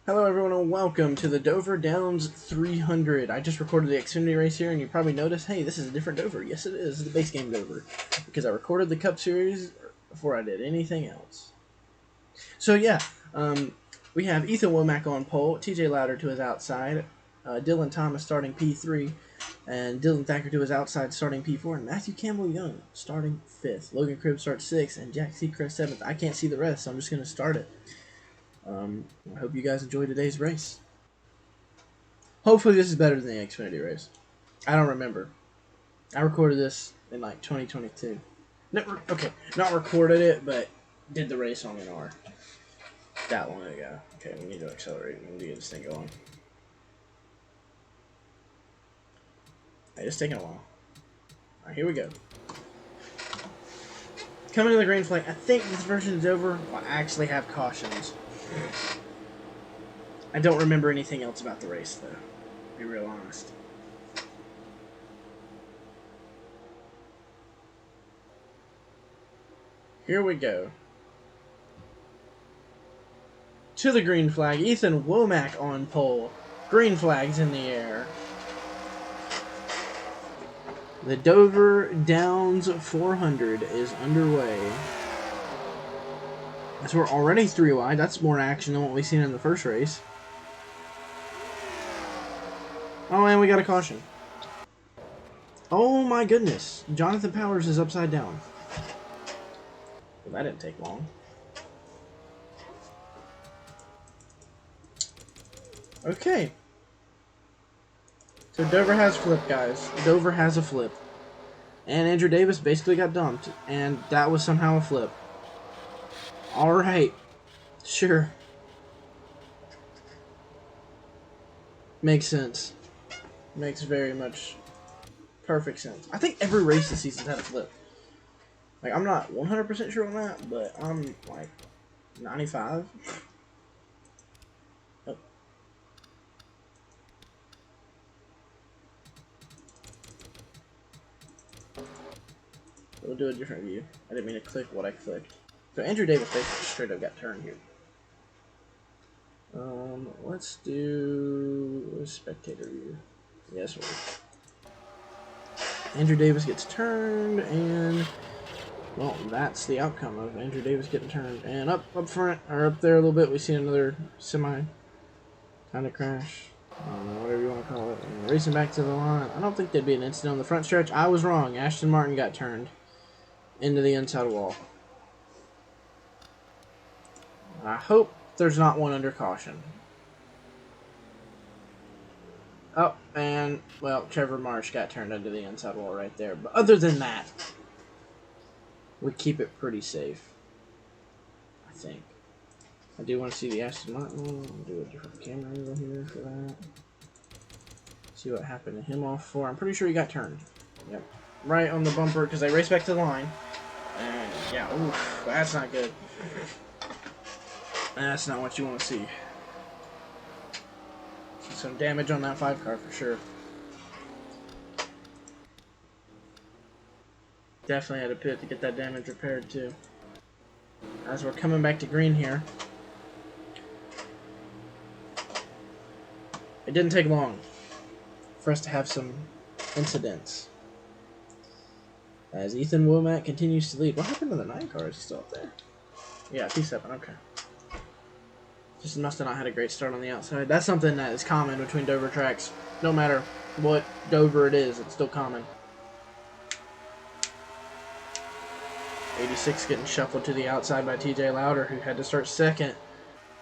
Hello everyone and welcome to the Dover Downs 300. I just recorded the Xfinity race here and you probably noticed, hey, this is a different Dover. Yes it is, the base game Dover. Because I recorded the Cup Series before I did anything else. So yeah, we have Ethan Womack on pole, T Lowder to his outside, Dylan Thomas starting P3, and Dylan Thacker to his outside starting P4, and Matthew Campbell Young starting 5th. Logan Cribb starts 6th, and J Secrest 7th. I can't see the rest, so I'm just going to start it. I hope you guys enjoyed today's race. Hopefully this is better than the Xfinity race. I don't remember. I recorded this in like 2022. Not recorded it, but did the race on an R. That long ago. Okay, we need to accelerate. We need to get this thing going. Hey, it's taking a while. Alright, here we go. Coming to the green flag. I think this version is over. Will actually have cautions. I don't remember anything else about the race, though. To be real honest. Here we go. To the green flag. Ethan Womack on pole. Green flag's in the air. The Dover Downs 400 is underway. So we're already 3 wide. That's more action than what we've seen in the first race. Oh, and we got a caution. Oh my goodness. Jonathan Powers is upside down. Well, that didn't take long. Okay. So Dover has flip, guys. Dover has a flip. And Andrew Davis basically got dumped. And that was somehow a flip. Alright. Sure. Makes sense. Makes very much perfect sense. I think every race this season's had a flip. Like, I'm not 100% sure on that, but I'm like 95. Oh. We'll do a different view. I didn't mean to click what I clicked. So Andrew Davis basically straight up got turned here. Let's do a spectator view. Yes, Andrew Davis gets turned, and well, that's the outcome of Andrew Davis getting turned. And up front, or up there a little bit, we see another semi kind of crash. I don't know, whatever you want to call it. And racing back to the line. I don't think there'd be an incident on the front stretch. I was wrong. Ashton Martin got turned into the inside wall. I hope there's not one under caution. Oh, and, well, Trevor Marsh got turned into the inside wall right there. But other than that, we keep it pretty safe, I think. I do want to see the Aston Martin. I'll do a different camera angle here for that. See what happened to him off for. I'm pretty sure he got turned. Yep. Right on the bumper, because I raced back to the line. And, yeah, oof, that's not good. That's not what you want to see. Some damage on that 5 car for sure. Definitely had a pit to get that damage repaired too. As we're coming back to green here. It didn't take long for us to have some incidents. As Ethan Womack continues to lead. What happened to the 9 car? Is he still up there? Yeah, P7, okay. Just must have not had a great start on the outside. That's something that is common between Dover tracks. No matter what Dover it is, it's still common. 86 getting shuffled to the outside by T Lowder, who had to start second.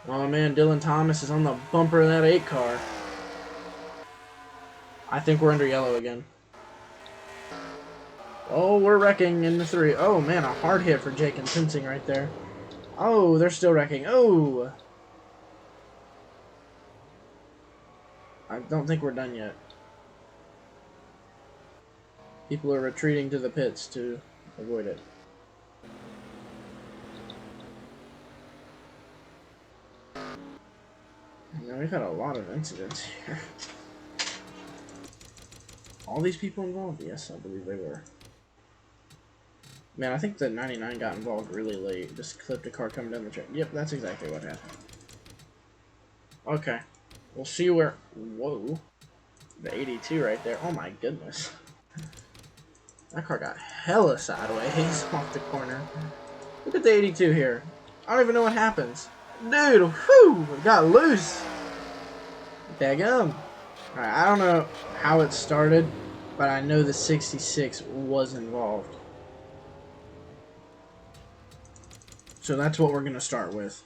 Oh man, Dylan Thomas is on the bumper of that 8 car. I think we're under yellow again. Oh, we're wrecking in the 3. Oh man, a hard hit for Jake and Pinsing right there. Oh, they're still wrecking. Oh! I don't think we're done yet. People are retreating to the pits to avoid it. Now we've had a lot of incidents here. All these people involved? Yes, I believe they were. Man, I think the 99 got involved really late. Just clipped a car coming down the track. Yep, that's exactly what happened. Okay. We'll see where... Whoa. The 82 right there. Oh my goodness. That car got hella sideways off the corner. Look at the 82 here. I don't even know what happens. Dude, whew! It got loose. Daggum. Alright, I don't know how it started, but I know the 66 was involved. So that's what we're going to start with.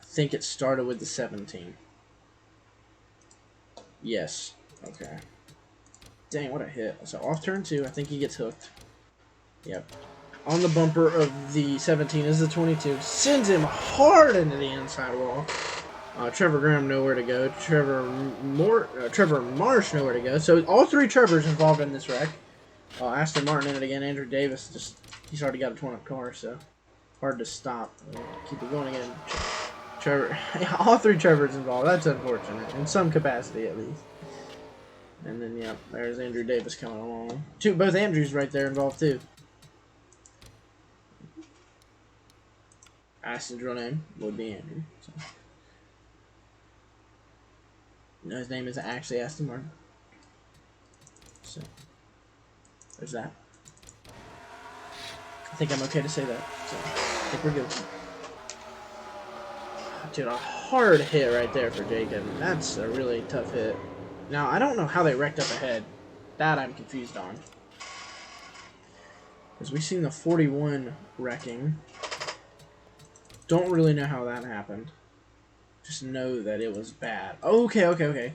I think it started with the 17. Yes. Okay. Dang, what a hit. So off turn 2, I think he gets hooked. Yep. On the bumper of the 17 is the 22. Sends him hard into the inside wall. Trevor Graham nowhere to go. Trevor Marsh nowhere to go. So all three Trevors involved in this wreck. Aston Martin in it again. Andrew Davis, he's already got a torn up car, so hard to stop. Keep it going again. Trevor, all three Trevors involved. That's unfortunate, in some capacity at least. And then, yeah, there's Andrew Davis coming along. Both Andrews right there involved too. Aston's real name would be Andrew. So. No, his name isn't actually Aston Martin. So, there's that. I think I'm okay to say that. So, I think we're good. Dude, a hard hit right there for Jacob. That's a really tough hit. Now, I don't know how they wrecked up ahead. That I'm confused on. Because we've seen the 41 wrecking. Don't really know how that happened. Just know that it was bad. Okay.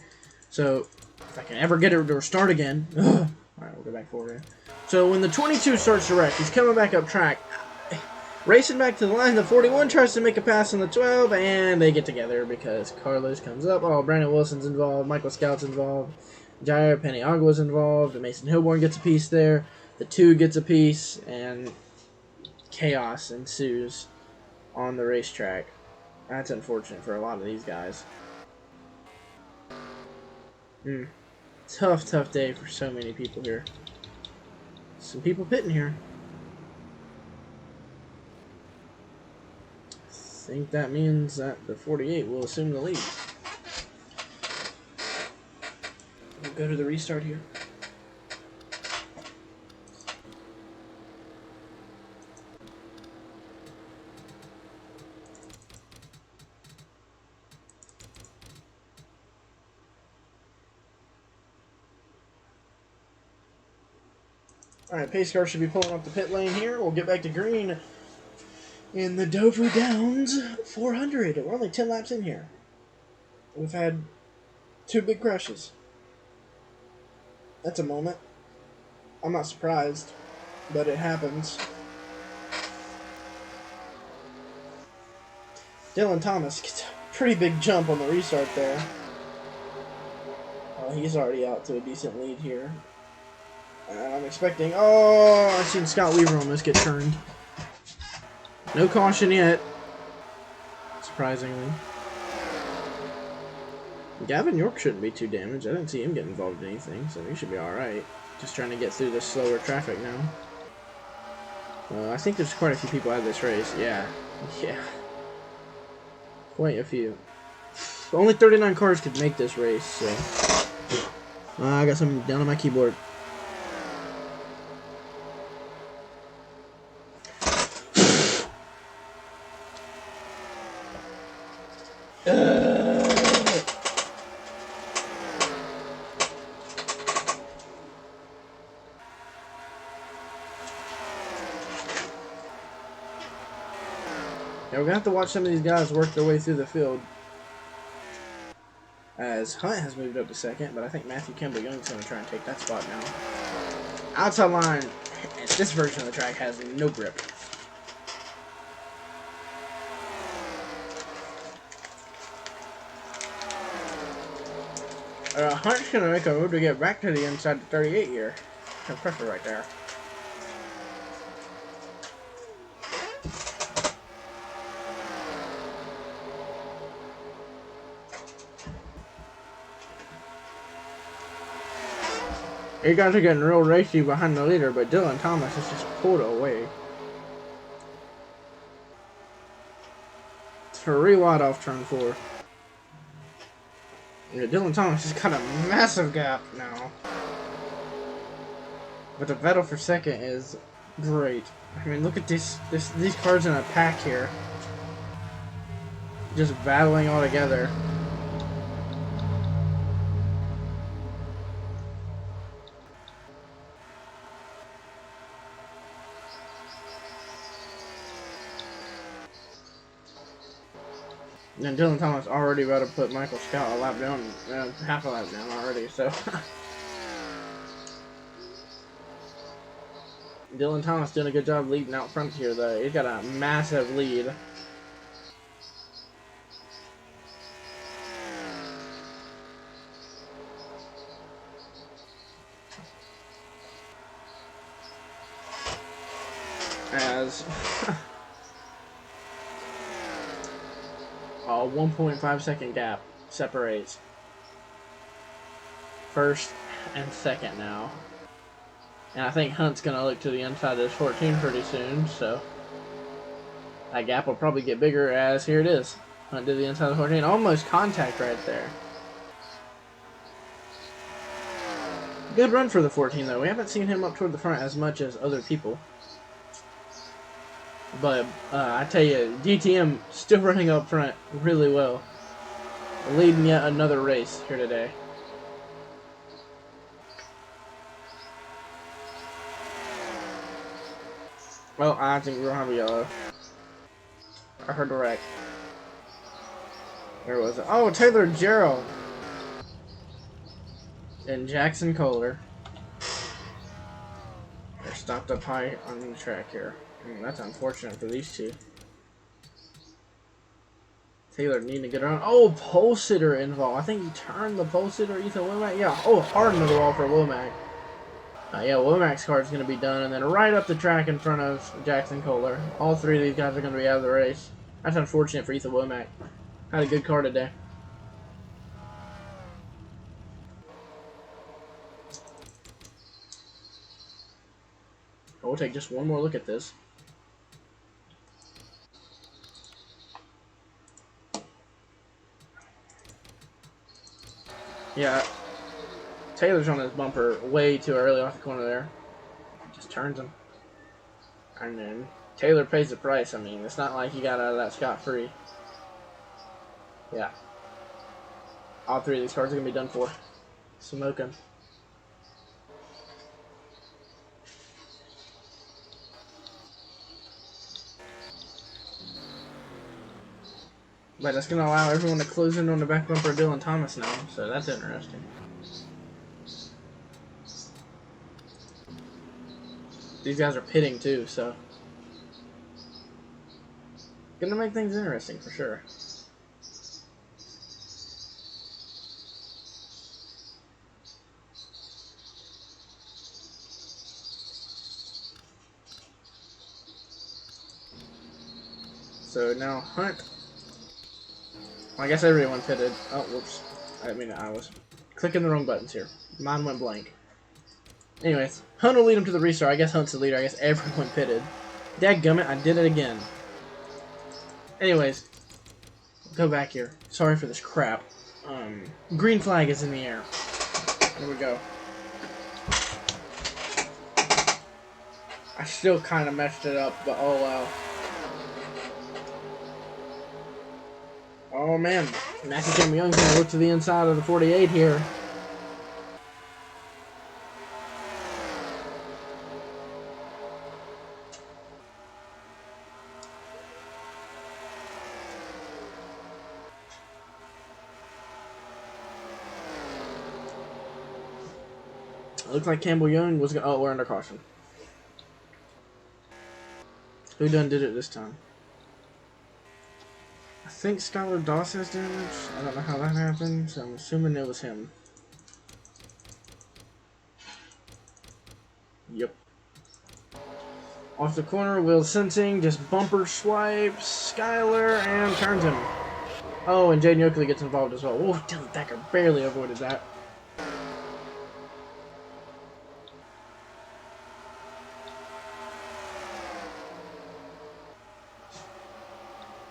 So, if I can ever get it to start again. Alright, we'll go back forward here. So, when the 22 starts to wreck, he's coming back up track. Racing back to the line, the 41 tries to make a pass on the 12, and they get together because Carlos comes up. Oh, Brandon Wilson's involved, Michael Scout's involved, Jair Peniagwa's involved, Mason Hilborn gets a piece there, the 2 gets a piece, and chaos ensues on the racetrack. That's unfortunate for a lot of these guys. Tough day for so many people here. Some people pitting here. I think that means that the 48 will assume the lead. We'll go to the restart here. Alright, pace car should be pulling up the pit lane here. We'll get back to green in the Dover Downs 400. We're only 10 laps in here. We've had 2 big crashes. That's a moment. I'm not surprised, but it happens. Dylan Thomas gets a pretty big jump on the restart there. He's already out to a decent lead here. And I'm expecting... Oh, I've seen Scott Weaver almost get turned. No caution yet. Surprisingly. Gavin York shouldn't be too damaged. I didn't see him get involved in anything, so he should be alright. Just trying to get through the slower traffic now. I think there's quite a few people out of this race. Yeah. Quite a few. Only 39 cars could make this race, so... I got something down on my keyboard. Yeah, we're going to have to watch some of these guys work their way through the field. As Hunt has moved up to second, but I think Matthew Campbell Young's going to try and take that spot now. Outside line, this version of the track has no grip. Hunt's going to make a move to get back to the inside 38 here. No pressure right there. You guys are getting real racy behind the leader, but Dylan Thomas has just pulled away. It's 3 wide off turn 4. Yeah, Dylan Thomas has got a massive gap now. But the battle for second is great. I mean, look at these cars in a pack here. Just battling all together. And Dylan Thomas already about to put Michael Scott a lap down, half a lap down already, so. Dylan Thomas doing a good job leading out front here, though. He's got a massive lead. As a 1.5 second gap separates first and second now. And I think Hunt's going to look to the inside of this 14 pretty soon, so that gap will probably get bigger as here it is. Hunt to the inside of the 14. Almost contact right there. Good run for the 14, though. We haven't seen him up toward the front as much as other people. But I tell you, DTM still running up front really well. Leading yet another race here today. Well, I think we're going to have a yellow. I heard the wreck. Where was it? Oh, Taylor Gerald. And Jackson Kohler. They're stopped up high on the track here. That's unfortunate for these two. Taylor needing to get around. Oh, pole sitter involved. I think he turned the pole sitter, Ethan Womack. Yeah. Oh, hard into the wall for Womack. Yeah, Womack's car is going to be done. And then right up the track in front of Jackson Kohler. All three of these guys are going to be out of the race. That's unfortunate for Ethan Womack. Had a good car today. We'll take just one more look at this. Yeah, Taylor's on his bumper way too early off the corner there. Just turns him. And then Taylor pays the price. I mean, it's not like he got out of that scot-free. Yeah. All three of these cars are going to be done for. Smoking. But that's going to allow everyone to close in on the back bumper of Dylan Thomas now, so that's interesting. These guys are pitting too, so going to make things interesting for sure. So now Hunt. I guess everyone pitted. Oh, whoops. I was clicking the wrong buttons here. Mine went blank. Anyways, Hunt will lead him to the restart. I guess Hunt's the leader. I guess everyone pitted. Dadgummit, I did it again. Anyways, go back here. Sorry for this crap. Green flag is in the air. Here we go. I still kind of messed it up, but oh well. Oh man, Matthew Campbell Young's going to look to the inside of the 48 here. Looks like Campbell Young was going to... Oh, we're under caution. Who done did it this time? I think Skylar Doss has damage. I don't know how that happened, so I'm assuming it was him. Yep. Off the corner, Will Sensing just bumper swipes Skylar and turns him. Oh, and J Yokeley gets involved as well. Oh, T Thacker barely avoided that.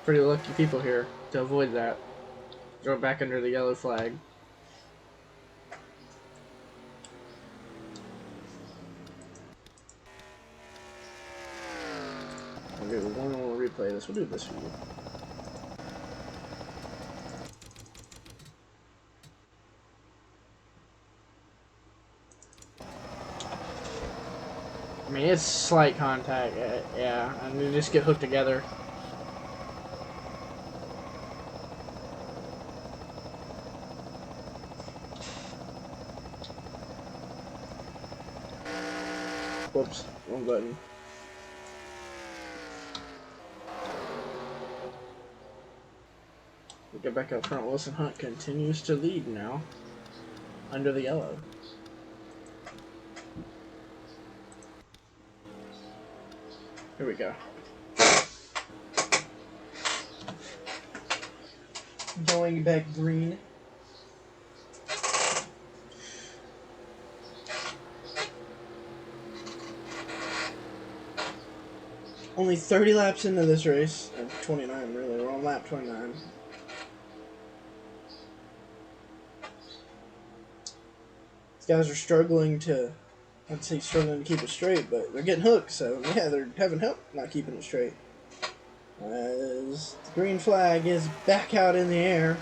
Pretty lucky people here to avoid that. Throw it back under the yellow flag. We'll do one more replay of this. We'll do this for you. I mean, it's slight contact, yeah, and they just get hooked together. Whoops, wrong button. We get back up front. Wilson Hunt continues to lead now, under the yellow. Here we go. Going back green. Only 30 laps into this race. 29, really. We're on lap 29. These guys are struggling to... I'd say struggling to keep it straight, but they're getting hooked, so yeah, they're having help not keeping it straight. As the green flag is back out in the air.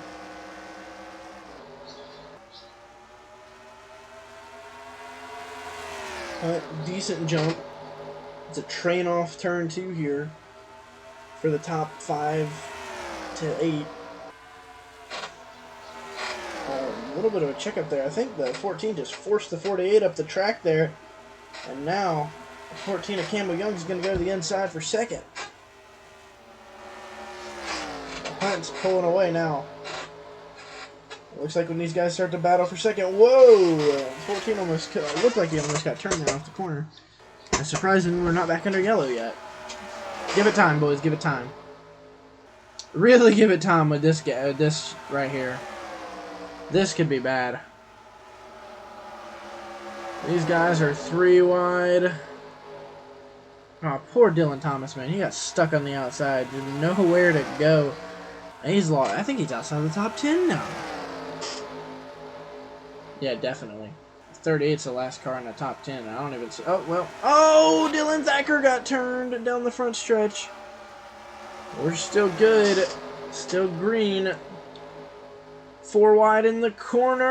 Decent jump. It's a train off turn 2 here for the top 5 to 8. A little bit of a checkup there. I think the 14 just forced the 48 up the track there. And now, the 14 of Campbell Young is going to go to the inside for second. Hunt's pulling away now. It looks like when these guys start to battle for second, whoa! 14 almost looked like he almost got turned there off the corner. It's surprising we're not back under yellow yet. Give it time, boys. Give it time. Really give it time with this guy, this right here. This could be bad. These guys are 3 wide. Oh, poor Dylan Thomas, man. He got stuck on the outside. Didn't know where to go. And he's lost. I think he's outside the top 10 now. Yeah, definitely. 38's the last car in the top 10. I don't even see. Oh, well. Oh, Dylan Thacker got turned down the front stretch. We're still good. Still green. 4 wide in the corner.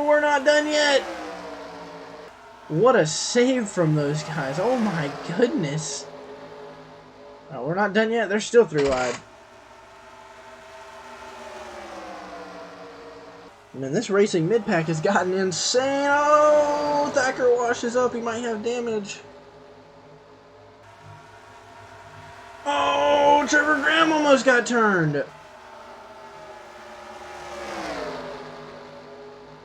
We're not done yet. What a save from those guys. Oh my goodness. Oh, we're not done yet. They're still 3 wide. Man, this racing mid-pack has gotten insane. Oh, Thacker washes up. He might have damage. Oh, Trevor Graham almost got turned.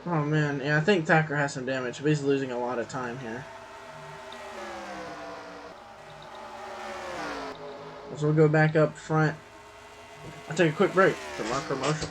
Oh, man. Yeah, I think Thacker has some damage, but he's losing a lot of time here. So we'll go back up front. I'll take a quick break from our commercial.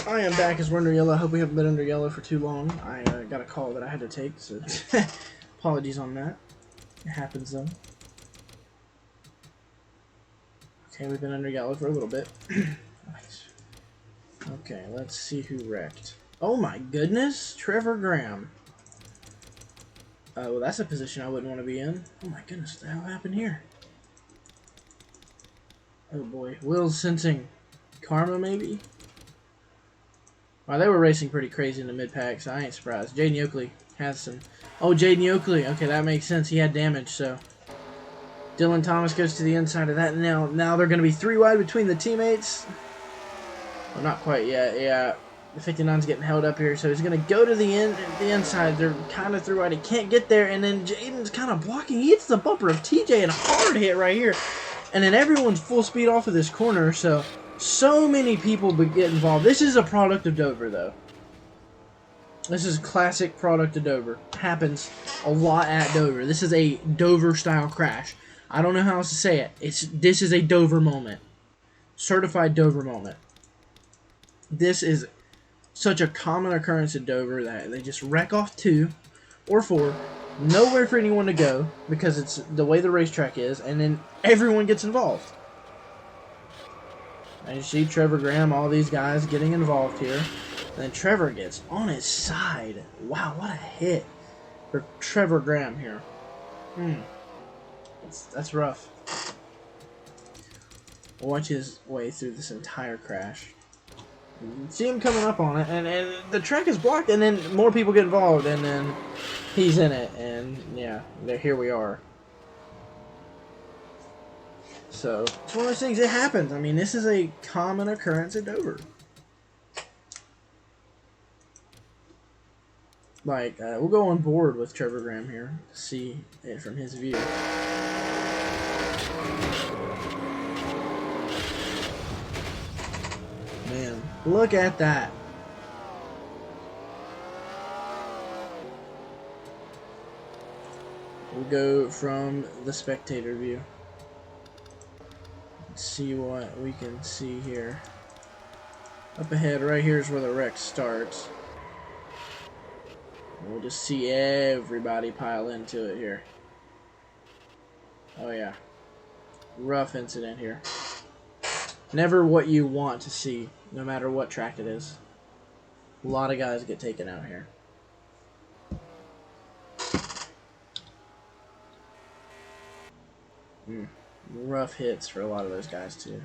I am back as we're under yellow. I hope we haven't been under yellow for too long. I got a call that I had to take, so apologies on that. It happens though. Okay, we've been under yellow for a little bit. Nice. Okay, let's see who wrecked. Oh my goodness, Trevor Graham. Well, that's a position I wouldn't want to be in. Oh my goodness, what the hell happened here? Oh boy, Will's sensing karma maybe? Wow, they were racing pretty crazy in the mid-pack, so I ain't surprised. J Yokeley has some... Oh, J Yokeley. Okay, that makes sense. He had damage, so... Dylan Thomas goes to the inside of that. Now they're going to be 3 wide between the teammates. Well, not quite yet. Yeah, the 59's getting held up here, so he's going to go to the inside. They're kind of 3 wide. He can't get there, and then Jaden's kind of blocking. He hits the bumper of TJ and a hard hit right here. And then everyone's full speed off of this corner, so many people get involved. This is a product of Dover, though. This is classic product of Dover. Happens a lot at Dover. This is a Dover-style crash. I don't know how else to say it. This is a Dover moment. Certified Dover moment. This is such a common occurrence at Dover that they just wreck off 2 or 4. Nowhere for anyone to go because it's the way the racetrack is, and then everyone gets involved. And you see Trevor Graham, all these guys getting involved here. And then Trevor gets on his side. Wow, what a hit for Trevor Graham here. That's rough. Watch his way through this entire crash. See him coming up on it, and the track is blocked, and then more people get involved, and then he's in it, and yeah, here we are. So, it's one of those things, it happens. I mean, this is a common occurrence at Dover. Like, we'll go on board with Trevor Graham here to see it from his view. Man, look at that. We'll go from the spectator view. Let's see what we can see here. Up ahead, right here is where the wreck starts. We'll just see everybody pile into it here. Oh yeah. Rough incident here. Never what you want to see, no matter what track it is. A lot of guys get taken out here. Rough hits for a lot of those guys too.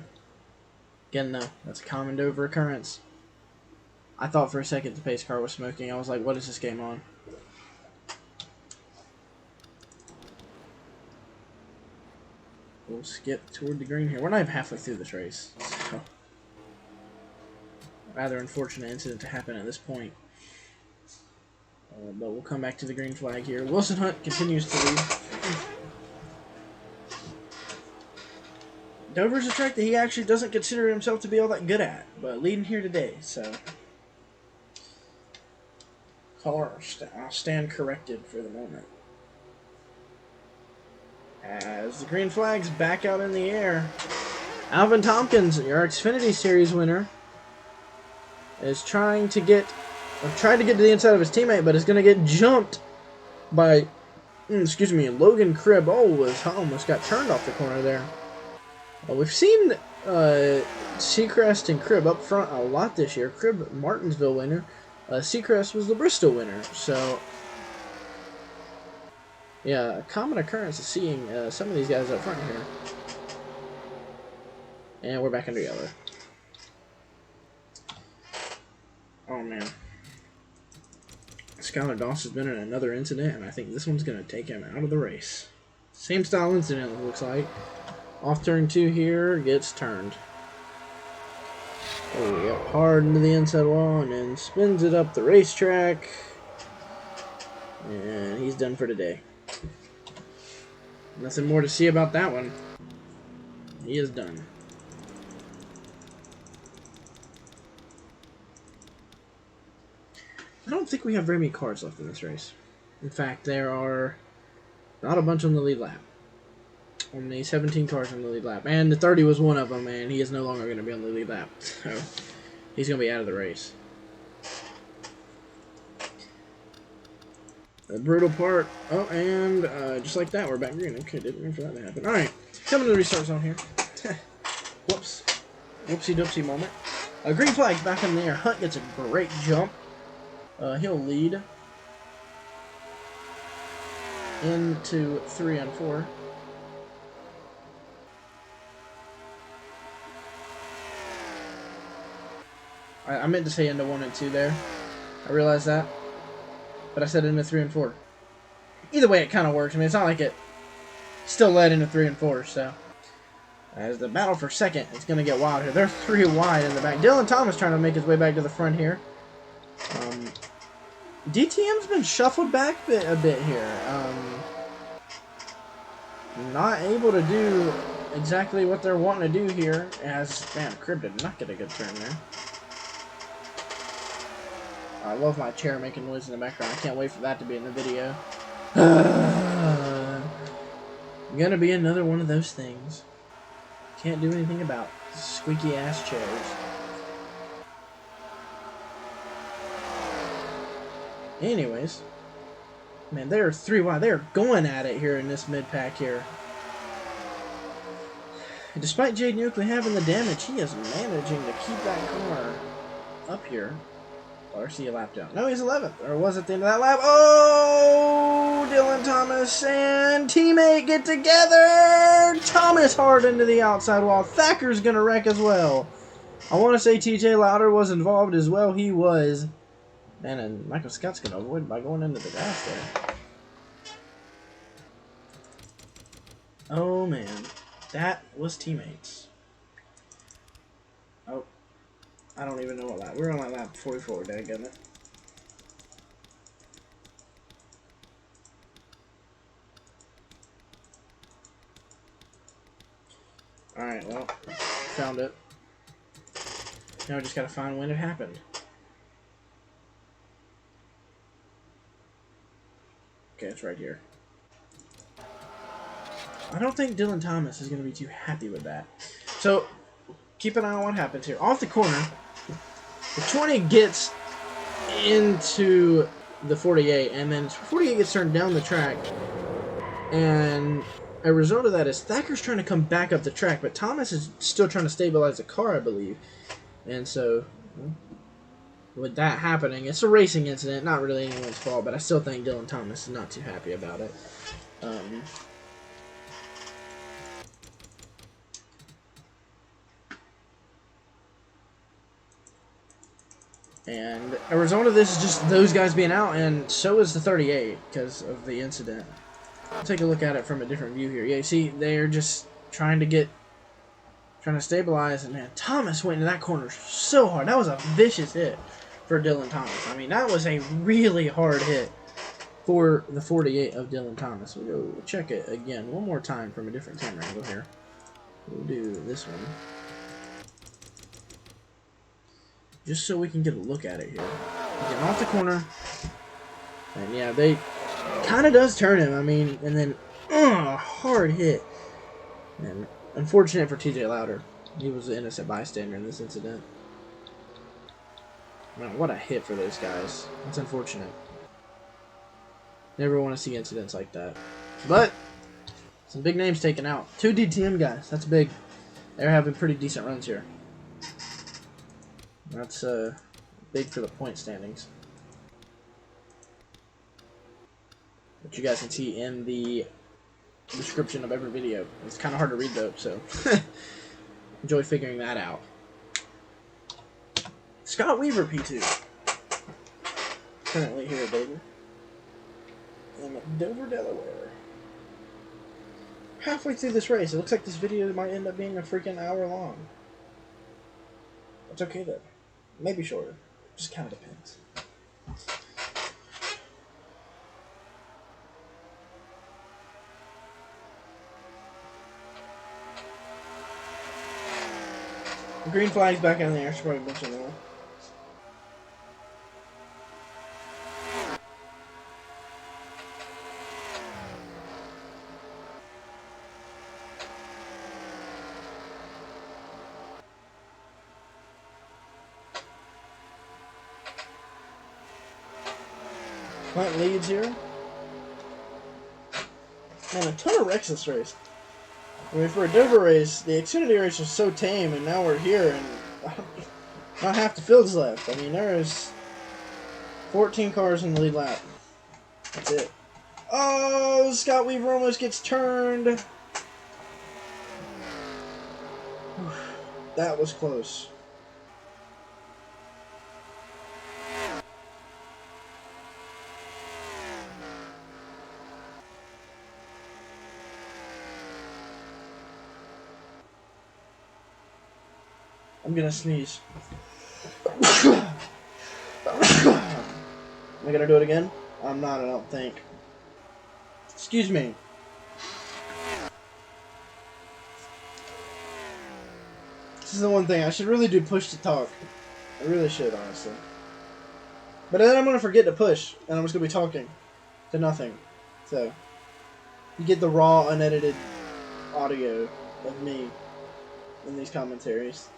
Again though, that's a common Dover occurrence. I thought for a second the pace car was smoking. I was like, what is this game on? We'll skip toward the green here. We're not even halfway through this race. So, rather unfortunate incident to happen at this point. But we'll come back to the green flag here. Wilson Hunt continues to lead. Dover's a track that he actually doesn't consider himself to be all that good at, but leading here today, so I'll stand corrected for the moment. As the green flag's back out in the air, Alvin Thompkins, your Xfinity Series winner, is tried to get to the inside of his teammate, but is going to get jumped by, Logan Cribb. Oh, almost got turned off the corner there. We've seen Secrest and Cribb up front a lot this year. Cribb, Martinsville winner. Secrest was the Bristol winner. So, yeah, a common occurrence of seeing some of these guys up front here. And we're back under yellow. Oh, man. Skylar Doss has been in another incident, and I think this one's going to take him out of the race. Same style incident, it looks like. Off turn 2 here, gets turned. Oh, yep, hard into the inside wall and then spins it up the racetrack. And he's done for today. Nothing more to see about that one. He is done. I don't think we have very many cars left in this race. In fact, there are not a bunch on the lead lap. Only 17 cars on the lead lap. And the 30 was one of them, and he is no longer going to be on the lead lap. So, he's going to be out of the race. The brutal part. Oh, and just like that, we're back green. Okay, didn't mean for that to happen. Alright, coming to the restart zone here. Whoops. Whoopsie-doopsie moment. Green flag back in the air. Hunt gets a great jump. He'll lead into 3 and 4. I meant to say into 1 and 2 there. I realized that. But I said into 3 and 4. Either way, it kind of works. I mean, it's not like it still led into 3 and 4, so. As the battle for second, it's going to get wild here. They're 3 wide in the back. Dylan Thomas trying to make his way back to the front here. DTM's been shuffled back a bit here. Not able to do exactly what they're wanting to do here. As, man, Cribb did not get a good turn there. I love my chair making noise in the background. I can't wait for that to be in the video. Gonna be another one of those things. Can't do anything about squeaky ass chairs. Anyways, man, they're 3 wide. They're going at it here in this mid pack here. And despite J Yokeley having the damage, he is managing to keep that car up here. Or is he a lap down? No, he's 11th. Or was it the end of that lap? Oh! Dylan Thomas and teammate get together! Thomas hard into the outside wall. Thacker's going to wreck as well. I want to say T Lowder was involved as well. He was. Man, and Michael Scott's going to avoid by going into the grass there. Oh, man. That was teammates. Oh. I don't even know what lap. We're on like lap 44, dadgummit. Alright, well, found it. Now we just gotta find when it happened. Okay, it's right here. I don't think Dylan Thomas is gonna be too happy with that. So, keep an eye on what happens here. Off the corner, the 20 gets into the 48, and then 48 gets turned down the track, and a result of that is Thacker's trying to come back up the track, but Thomas is still trying to stabilize the car, I believe. And so, with that happening, it's a racing incident, not really anyone's fault, but I still think Dylan Thomas is not too happy about it. And a result of this is just those guys being out, and so is the 38 because of the incident. I'll take a look at it from a different view here. Yeah, you see, they're just trying to stabilize, and man, Thomas went into that corner so hard. That was a vicious hit for Dylan Thomas. I mean, that was a really hard hit for the 48 of Dylan Thomas. We'll go check it again one more time from a different camera angle here. We'll do this one. Just so we can get a look at it here. Getting off the corner. And yeah, they kind of does turn him. I mean, and then, hard hit. And unfortunate for T Lowder. He was the innocent bystander in this incident. Man, what a hit for those guys. That's unfortunate. Never want to see incidents like that. But, some big names taken out. 2 DTM guys. That's big. They're having pretty decent runs here. That's big for the point standings. Which you guys can see in the description of every video. It's kind of hard to read though, so enjoy figuring that out. Scott Weaver P2. Currently here at Dover. In Dover, Delaware. Halfway through this race, it looks like this video might end up being a freaking hour long. That's okay though. Maybe shorter. Just kind of depends. The green flag's back in the air. Should probably mention that. Hunt leads here. Man, a ton of wrecks this race. I mean, for a Dover race, the Xfinity race was so tame, and now we're here, and not half the field's left. I mean, there's 14 cars in the lead lap. That's it. Oh, Scott Weaver almost gets turned. That was close. I'm gonna sneeze. Am I gonna do it again? I'm not, I don't think. Excuse me. This is the one thing. I should really do push to talk. I really should, honestly. But then I'm gonna forget to push, and I'm just gonna be talking to nothing. So, you get the raw, unedited audio of me in these commentaries.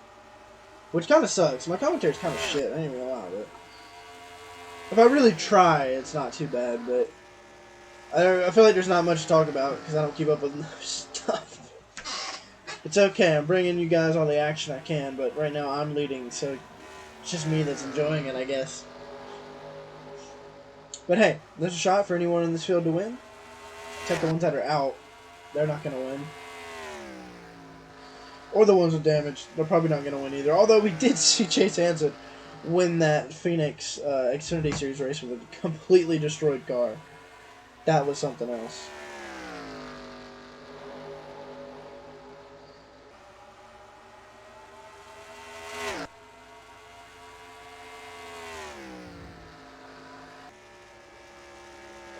Which kind of sucks. My commentary's kind of shit. I ain't even gonna lie, but if I really try, it's not too bad. But I feel like there's not much to talk about because I don't keep up with enough stuff. It's okay. I'm bringing you guys all the action I can, but right now I'm leading, so it's just me that's enjoying it, I guess. But hey, there's a shot for anyone in this field to win. Except the ones that are out. They're not gonna win. Or the ones with damage. They're probably not going to win either. Although we did see Chase Hansen win that Phoenix Xfinity Series race with a completely destroyed car. That was something else.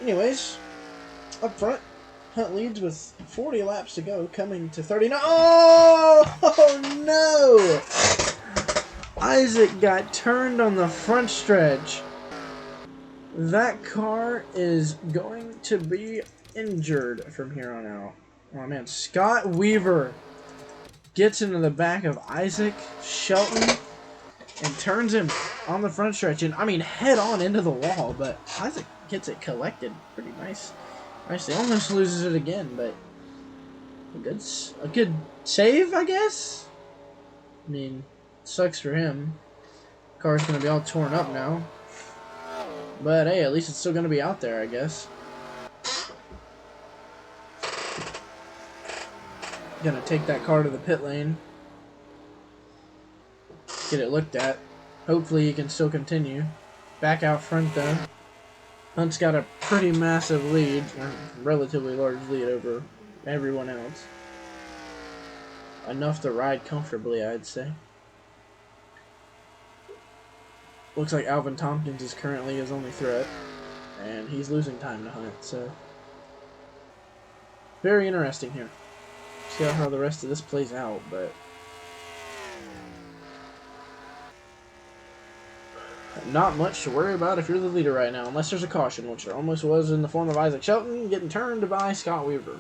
Anyways, up front. Hunt leads with 40 laps to go, coming to 39. Oh no! Isaac got turned on the front stretch. That car is going to be injured from here on out. Oh man, Scott Weaver gets into the back of Isaac Shelton and turns him on the front stretch. And I mean, head on into the wall, but Isaac gets it collected pretty nice. Actually, almost loses it again, but a good save, I guess. I mean, sucks for him. Car's gonna be all torn up now, but hey, at least it's still gonna be out there, I guess. Gonna take that car to the pit lane, get it looked at. Hopefully, he can still continue. Back out front though. Hunt's got a pretty massive lead, or relatively large lead over everyone else. Enough to ride comfortably, I'd say. Looks like A Thompkins is currently his only threat, and he's losing time to Hunt, so very interesting here. See how the rest of this plays out, but not much to worry about if you're the leader right now, unless there's a caution, which there almost was in the form of Isaac Shelton getting turned by Scott Weaver.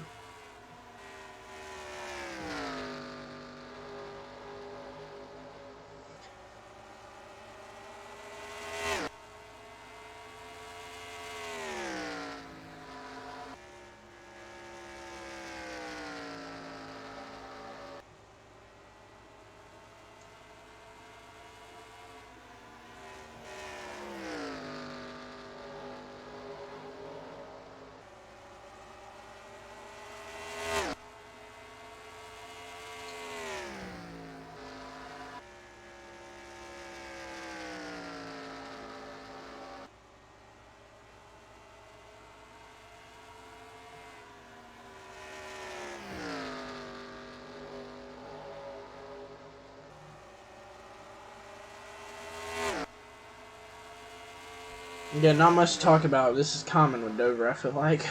Yeah, not much to talk about. This is common with Dover, I feel like.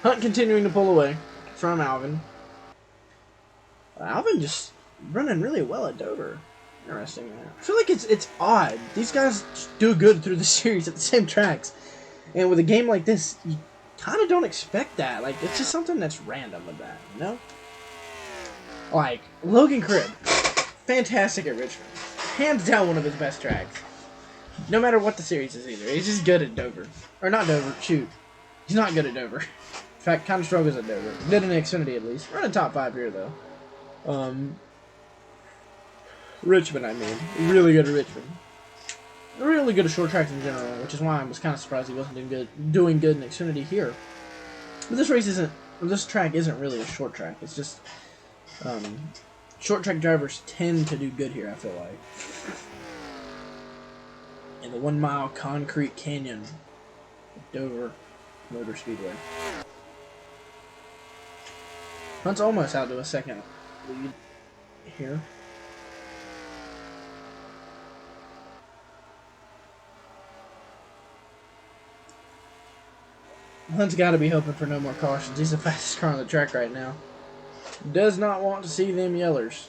Hunt continuing to pull away from Alvin. Alvin just running really well at Dover. Interesting. I feel like it's odd. These guys do good through the series at the same tracks. And with a game like this, you kind of don't expect that. Like, it's just something that's random with that, you know? Like, Logan Cribb. Fantastic at Richmond. Hands down one of his best tracks. No matter what the series is either. He's just good at Dover. Or not Dover, shoot. He's not good at Dover. In fact, kind of struggles at Dover. Good in Xfinity at least. We're in the top 5 here though. Richmond, I mean. Really good at Richmond. Really good at short tracks in general, which is why I was kind of surprised he wasn't doing good in Xfinity here. But this race isn't, this track isn't really a short track. It's just, short track drivers tend to do good here, I feel like. In the 1 mile concrete canyon of Dover Motor Speedway. Hunt's almost out to a second lead here. Hunt's got to be hoping for no more cautions. He's the fastest car on the track right now. Does not want to see them yellers.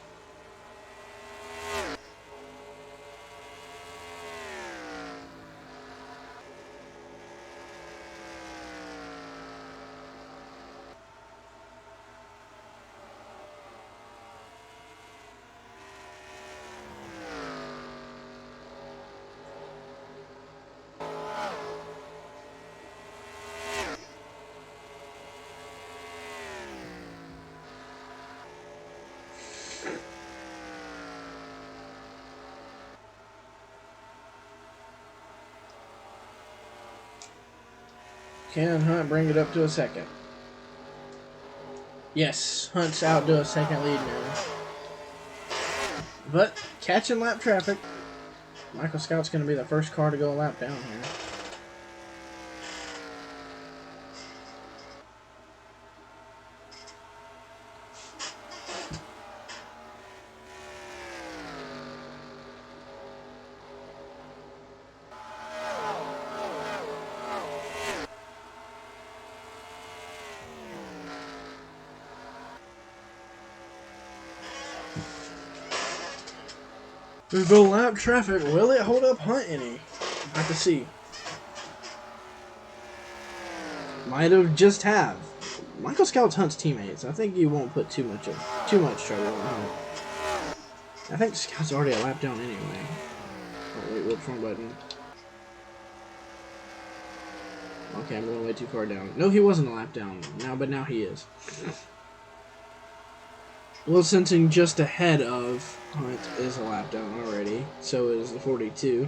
Can Hunt bring it up to a second? Yes, Hunt's out to a second lead now. But, catching lap traffic. Michael Scott's going to be the first car to go a lap down here. There's no lap traffic. Will it hold up Hunt any? I have to see. Might have just have. Michael Scott's Hunt's teammates. I think you won't put too much trouble on Hunt. I think Scott's already a lap down anyway. Oh wait, whoops, wrong button. Okay, I'm going way too far down. No, he wasn't a lap down now, but now he is. Well, sensing just ahead of Hunt is a lap down already. So is the 42.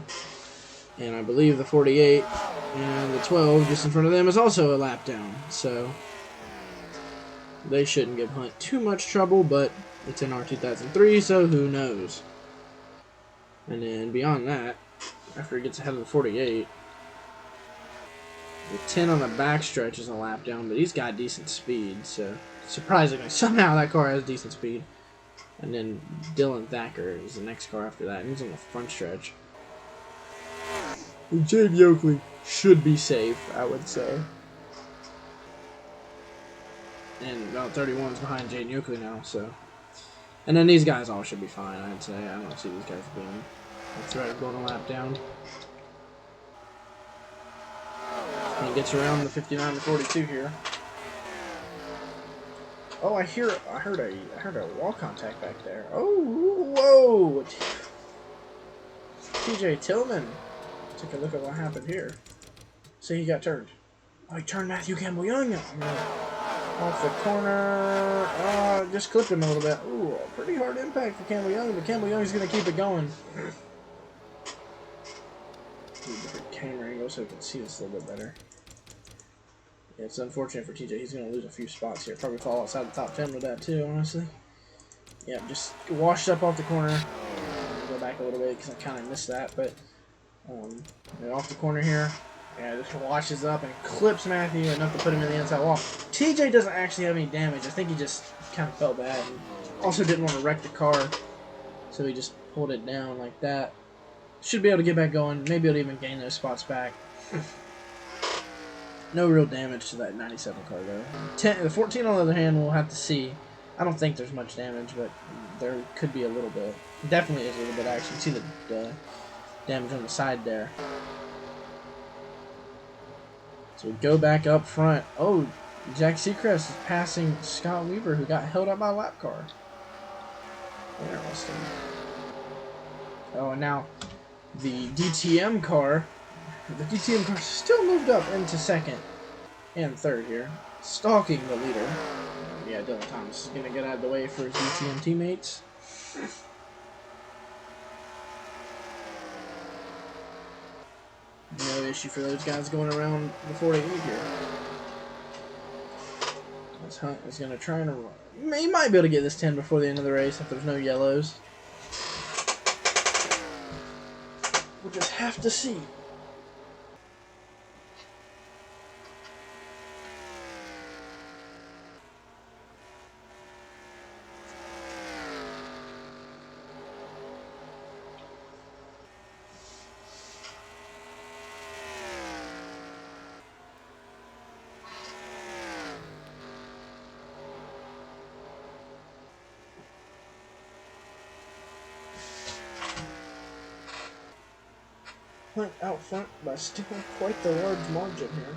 And I believe the 48 and the 12 just in front of them is also a lap down. So they shouldn't give Hunt too much trouble, but it's in our 2003, so who knows. And then beyond that, after he gets ahead of the 48, the 10 on the backstretch is a lap down, but he's got decent speed, so surprisingly, somehow that car has decent speed. And then D Thacker is the next car after that, and he's on the front stretch. J Yokeley should be safe, I would say. And about 31's behind J Yokeley now, so. And then these guys all should be fine, I'd say. I don't see these guys being a threat of going a lap down. And he gets around the 59 to 42 here. Oh, I heard a wall contact back there. Oh, whoa! T Tillman. Take a look at what happened here. See, he got turned. Oh, he turned Matthew Campbell Young off the corner. Just clipped him a little bit. Ooh, a pretty hard impact for Campbell Young, but Campbell Young's gonna keep it going. Different camera angle so we can see this a little bit better. Yeah, it's unfortunate for TJ. He's going to lose a few spots here. Probably fall outside the top 10 with that, too, honestly. Yeah, just washed up off the corner. Go back a little bit because I kind of missed that. But off the corner here. Yeah, just washes up and clips Matthew enough to put him in the inside wall. TJ doesn't actually have any damage. I think he just kind of felt bad. And also didn't want to wreck the car. So he just pulled it down like that. Should be able to get back going. Maybe he'll even gain those spots back. No real damage to that 97 car, though. The 14, on the other hand, we'll have to see. I don't think there's much damage, but there could be a little bit. Definitely is a little bit, actually. See the damage on the side there. So we go back up front. Oh, J Secrest is passing Scott Weaver, who got held up by a lap car. Interesting. Oh, and now The DTM car. The DTM car still moved up into second and third here, stalking the leader. Yeah, Dylan Thomas is going to get out of the way for his DTM teammates. No issue for those guys going around before they leave here. This Hunt is going to try and run. He might be able to get this 10 before the end of the race if there's no yellows. We'll just have to see. Hunt out front by still quite the large margin here.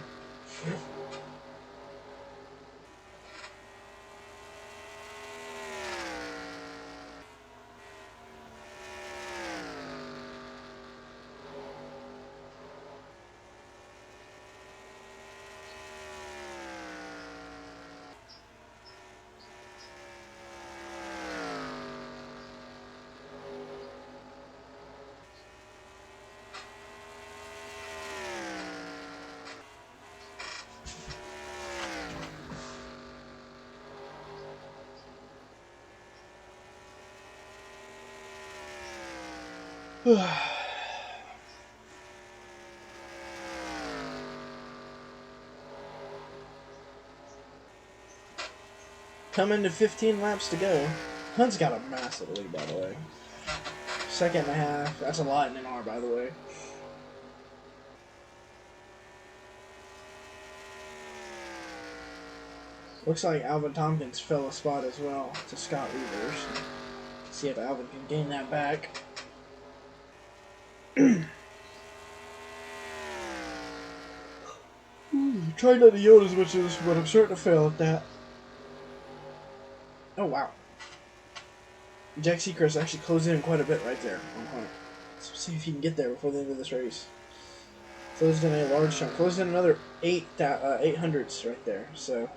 Coming to 15 laps to go. Hunt's got a massive lead, by the way. Second and a half. That's a lot in an hour, by the way. Looks like Alvin Tompkins fell a spot as well to Scott Weavers. See if Alvin can gain that back. Try not to yell as much as this, but I'm starting to fail at that. Oh, wow. J Secrest actually closed in quite a bit right there on Hunt. Let's see if he can get there before the end of this race. Closed in a large chunk. Closed in another 800s right there. So,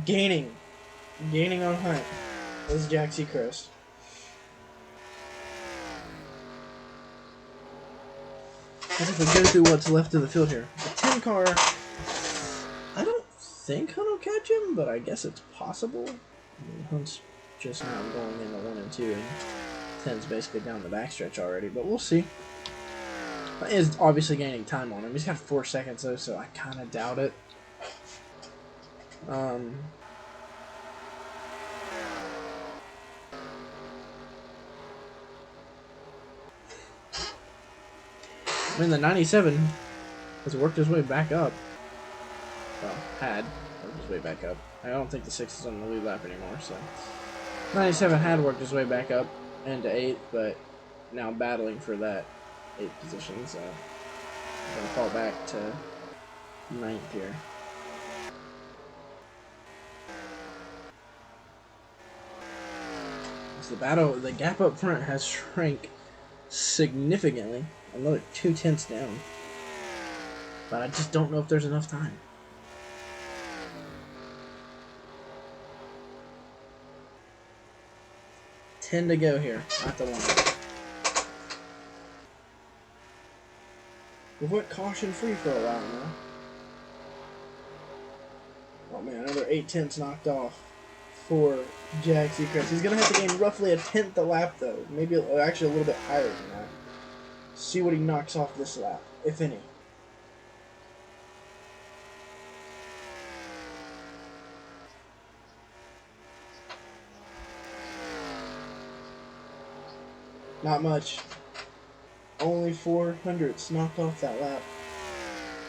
gaining on Hunt. This is J Secrest. As if we go through what's left of the field here. The 10 car, I don't think Hunt will catch him, but I guess it's possible. I mean, Hunt's just now going into 1 and 2, and 10's basically down the backstretch already, but we'll see. He is obviously gaining time on him. He's got 4 seconds though, so I kind of doubt it. I mean, the 97 has worked his way back up. Well, had worked his way back up. I don't think the 6 is on the lead lap anymore, so. 97 had worked his way back up into 8th, but now battling for that 8th position, so I'm going to fall back to 9th here. So the gap up front has shrank significantly. Another 2/10 down. But I just don't know if there's enough time. Ten to go here, not the one. We've went caution free for a while now. Oh man, another 8/10 knocked off for J Secrest. He's gonna have to gain roughly a 10th a lap though. Maybe actually a little bit higher than that. See what he knocks off this lap, if any. Not much. Only 400s knocked off that lap.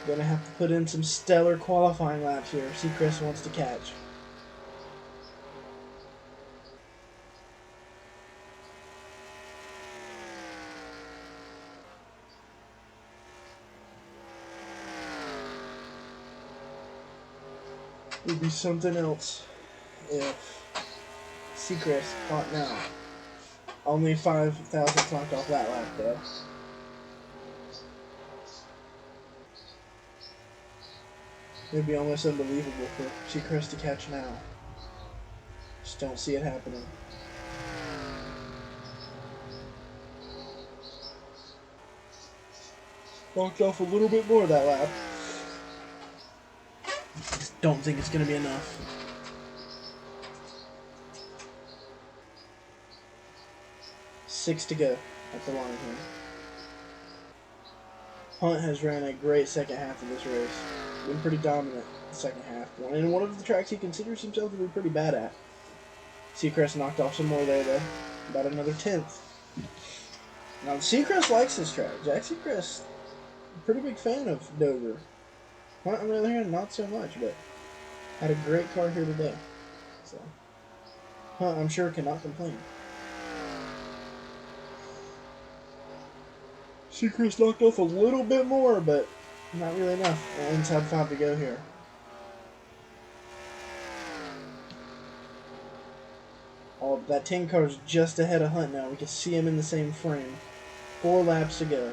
Gonna have to put in some stellar qualifying laps here if Secrest wants to catch. It would be something else if Secrest caught now. Only 5,000 knocked off that lap though. It would be almost unbelievable for Secrest to catch now. Just don't see it happening. Knocked off a little bit more that lap. Just don't think it's going to be enough. Six to go at the line here. Hunt has ran a great second half of this race. Been pretty dominant the second half. And one of the tracks he considers himself to be pretty bad at. Secrest knocked off some more there, though. About another 10th. Now, Secrest likes this track. J Secrest, pretty big fan of Dover. Hunt, on the other hand, not so much, but had a great car here today. So, Hunt, I'm sure, cannot complain. Secrest knocked off a little bit more, but not really enough. Inside 5 to go here. Oh, that 10 car is just ahead of Hunt now. We can see him in the same frame. 4 laps to go.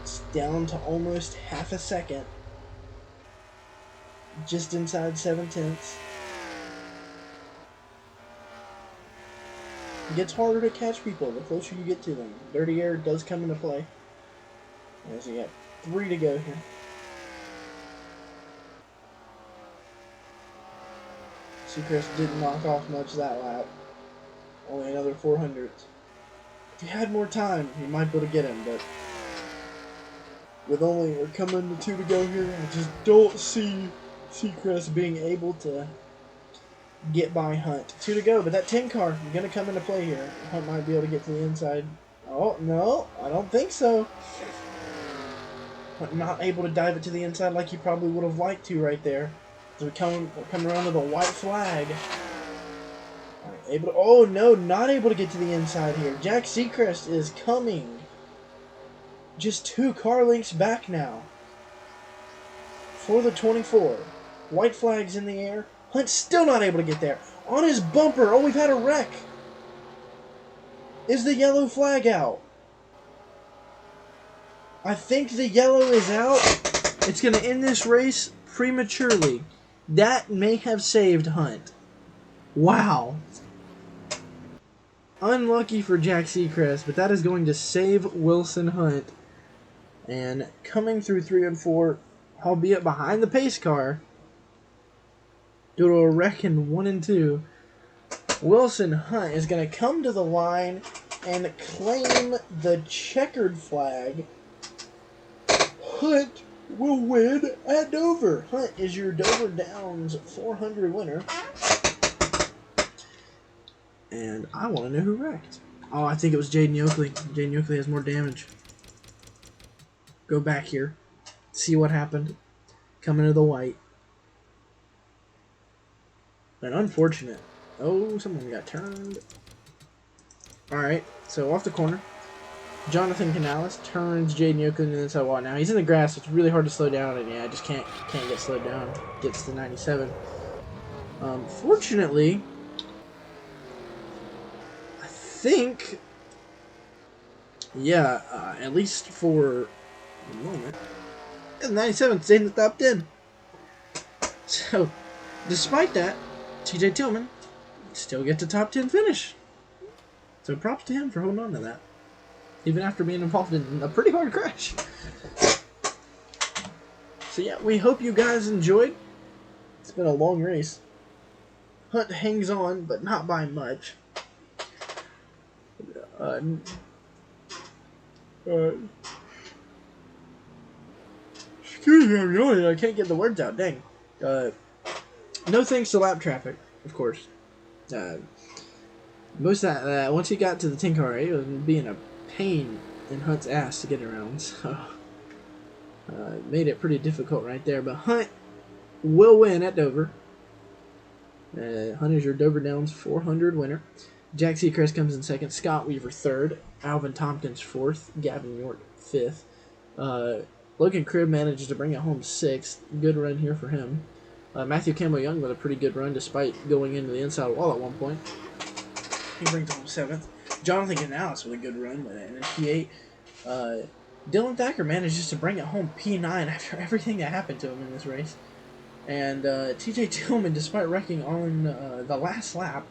It's down to almost half a second. Just inside 7/10. It gets harder to catch people the closer you get to them. Dirty air does come into play. As you got 3 to go here. Secrest didn't knock off much that lap. Only another 400. If he had more time, he might be able to get him, but with only coming to 2 to go here, I just don't see Secrest being able to get by Hunt. 2 to go, but that 10 car is going to come into play here. Hunt might be able to get to the inside. Oh, no, I don't think so. Hunt not able to dive it to the inside like he probably would have liked to right there. So we're coming around to the white flag. Able to, oh, no, not able to get to the inside here. J Secrest is coming. Just 2 car lengths back now. For the 24. White flag's in the air. Hunt's still not able to get there. On his bumper. Oh, we've had a wreck. Is the yellow flag out? I think the yellow is out. It's going to end this race prematurely. That may have saved Hunt. Wow. Unlucky for J Secrest, but that is going to save Wilson Hunt. And coming through 3 and 4, albeit behind the pace car, due to a wreck in 1 and 2, Wilson Hunt is going to come to the line and claim the checkered flag. Hunt will win at Dover. Hunt is your Dover Downs 400 winner. And I want to know who wrecked. Oh, I think it was J Yokeley. J Yokeley has more damage. Go back here. See what happened. Come into the white. And unfortunate. Oh, someone got turned. Alright, so off the corner. Jonathan Canales turns J Yokeley in the inside wall. Now he's in the grass, so it's really hard to slow down, and yeah, I just can't get slowed down. Gets to 97. Fortunately, I think, yeah, at least for the moment, 97 stayed in the top 10. So, despite that, T Tillman still gets a top 10 finish. So props to him for holding on to that. Even after being involved in a pretty hard crash. So yeah, we hope you guys enjoyed. It's been a long race. Hunt hangs on, but not by much. Excuse me, I'm yawning. I can't get the words out. Dang. No thanks to lap traffic, of course. Most of that, once he got to the 10 car, it was being a pain in Hunt's ass to get around, so made it pretty difficult right there. But Hunt will win at Dover. Hunt is your Dover Downs 400 winner. J Secrest comes in second. Scott Weaver third. Alvin Thompkins fourth. Gavin York fifth. Logan Cribb manages to bring it home sixth. Good run here for him. Matthew Campbell Young with a pretty good run despite going into the inside wall at one point. He brings home seventh. Jonathan Canales with a good run with an P8. Dylan Thacker manages to bring it home P9 after everything that happened to him in this race. And T Tillman, despite wrecking on the last lap,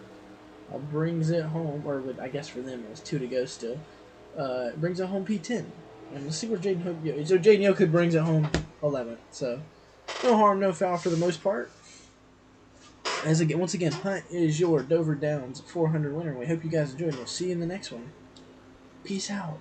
brings it home, or with, I guess for them it was 2 to go still, brings it home P10. And let's see where J Yokeley brings it home 11th. So no harm, no foul for the most part. Once again, Hunt is your Dover Downs 400 winner. We hope you guys enjoyed, and we'll see you in the next one. Peace out.